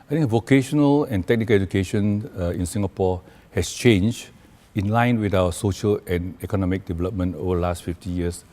I think vocational and technical education in Singapore has changed in line with our social and economic development over the last 50 years.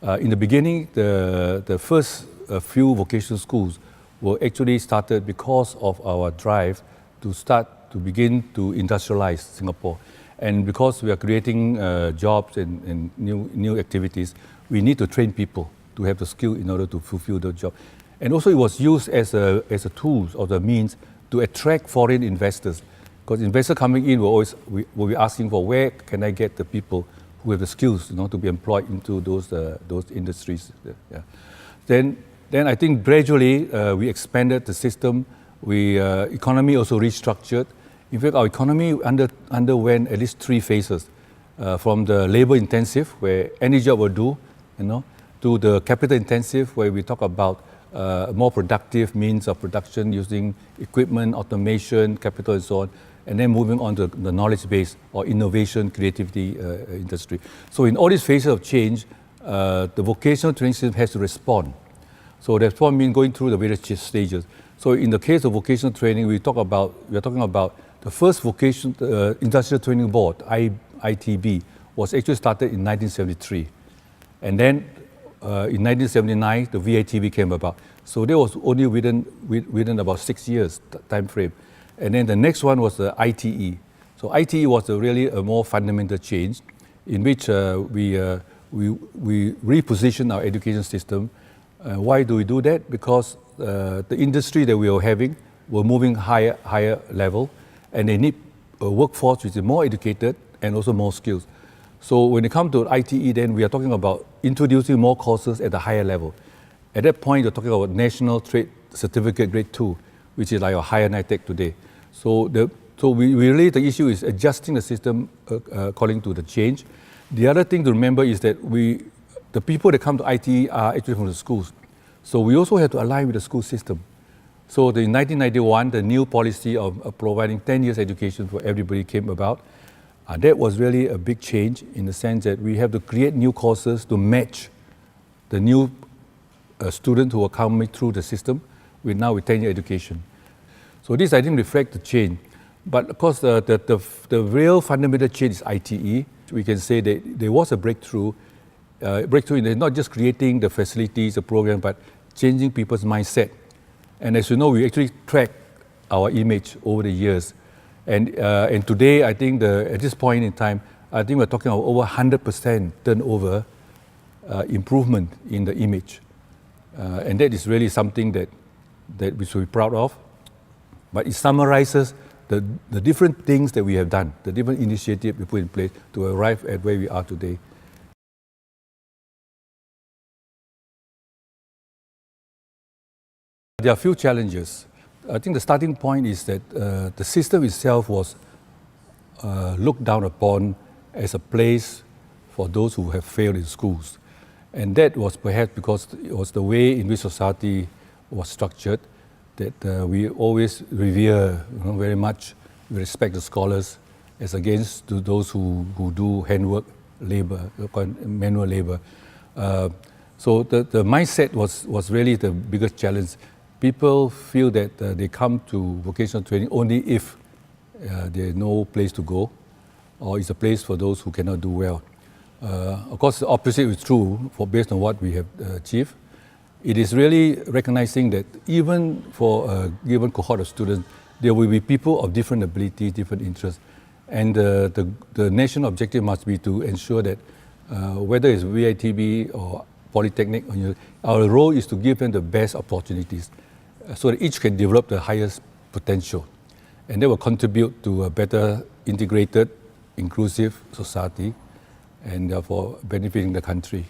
In the beginning, the first few vocational schools were actually started because of our drive to begin to industrialize Singapore. And because we are creating jobs and new activities, we need to train people to have the skill in order to fulfill the job. And also it was used as a tool or the means to attract foreign investors. Because investors coming in will be asking for where can I get the people who have the skills, to be employed into those industries. Yeah. Then I think gradually we expanded the system. Economy also restructured. In fact, our economy underwent at least 3 phases, from the labor intensive, where any job will do, to the capital intensive, where we talk about more productive means of production using equipment, automation, capital, and so on, and then moving on to the knowledge base or innovation, creativity industry. So in all these phases of change, the vocational training system has to respond. So that's what means going through the various stages. So in the case of vocational training, we are talking about the first vocational industrial training board, ITB, was actually started in 1973, and then in 1979 the VITB came about. So that was only within about 6 years time frame, and then the next one was the ITE. So ITE was really a more fundamental change, in which we repositioned our education system. Why do we do that? Because the industry that we were having were moving higher level, and they need a workforce which is more educated and also more skills. So when it comes to ITE, then we are talking about introducing more courses at a higher level. At that point, you're talking about National Trade Certificate Grade 2, which is like a higher NITEC today. So we really, the issue is adjusting the system according to the change. The other thing to remember is that the people that come to ITE are actually from the schools. So we also have to align with the school system. So in 1991, the new policy of providing 10 years education for everybody came about. That was really a big change in the sense that we have to create new courses to match the new students who are coming through the system with 10-year education. So this, I think, reflects the change. But of course, the real fundamental change is ITE. We can say that there was a breakthrough in not just creating the facilities, the program, but changing people's mindset. And as you know, we actually track our image over the years. And today, I think at this point in time, I think we're talking about over 100% turnover improvement in the image. And that is really something that we should be proud of. But it summarizes the different things that we have done, the different initiatives we put in place to arrive at where we are today. There are a few challenges. I think the starting point is that the system itself was looked down upon as a place for those who have failed in schools. And that was perhaps because it was the way in which society was structured, that we always revere very much, we respect the scholars as against to those who do handwork labor, manual labor. So the mindset was really the biggest challenge. People feel that they come to vocational training only if there's no place to go, or it's a place for those who cannot do well. Of course, the opposite is true based on what we have achieved. It is really recognizing that even for a given cohort of students, there will be people of different abilities, different interests. And the national objective must be to ensure that whether it's VITB or Polytechnic, our role is to give them the best opportunities so that each can develop the highest potential. And that will contribute to a better integrated, inclusive society and therefore benefiting the country.